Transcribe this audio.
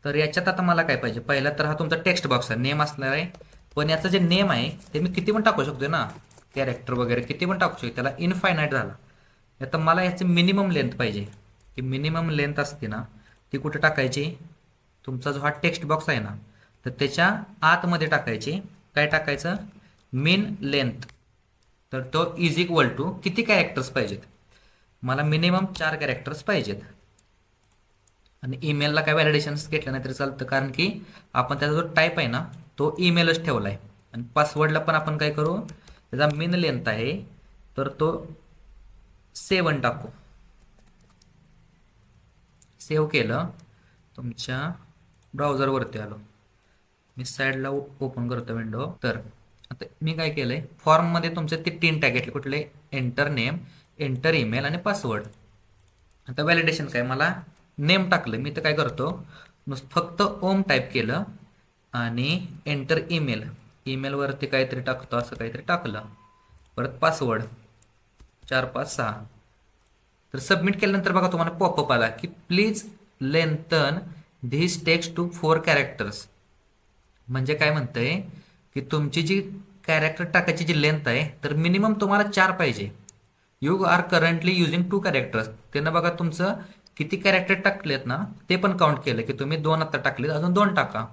तर याच्यात आता मला काय पाहिजे, पहिला तर हा तुमचा टेक्स्ट बॉक्स आहे, नेम असणार आहे. पण याचं जे नेम आहे ते मी किती पण टाकू शकतो ना, कॅरेक्टर वगैरे किती पण टाकू शकतो, त्याला इनफायनाईट झाला. आता मला याची मिनिमम लेंथ पाहिजे. की मिनिमम लेंथ असते ना, ती कुठे टाकायची, तुमचा जो हा टेक्स्ट बॉक्स आहे ना, तर त्याच्या आतमध्ये टाकायची. काय टाकायचं, मिन लेंथ. तर तो इज इक्वल टू किती कॅरेक्टर्स पाहिजेत, मला मिनिमम 4 कॅरेक्टर्स पाहिजेत. आणि ईमेलला काय व्हॅलिडेशन्स घेतलं नाही तरी चालतं, कारण की आपण त्याचा जो टाईप आहे ना तो ईमेलच ठेवला आहे. आणि पासवर्डला पण आपण काय करू, त्याचा मिन लेंथ आहे तर तो 7 टाकू. सेव्ह केलं, तुमच्या ब्राउझरवरती आलो, मी साईडला ओपन करतो विंडो. तर आता मी काय केलंय, फॉर्ममध्ये तुमचे ते 3 टॅग घेतले, कुठले, एंटर नेम, एंटर ईमेल आणि पासवर्ड. आता व्हॅलिडेशन काय, मला नेम टाकलं, मी तर काय करतो, फक्त ओम टाईप केलं आणि एंटर ईमेल, ईमेलवरती काहीतरी टाकतो, असं काहीतरी टाकलं. परत पासवर्ड 456. तर सबमिट केल्यानंतर बघा तुम्हाला पॉपअप आला की please lengthen this text to 4 characters. म्हणजे काय म्हणतंय की तुमची जी कॅरेक्टर टाकायची जी लेंथ आहे तर मिनिमम तुम्हाला 4 पाहिजे. You are currently using 2 characters. त्यानं बघा तुमचं किती कॅरेक्टर टाकलेत ना ते पण काउंट केलं, की तुम्ही 2 आता टाकलेत, अजून 2 टाका.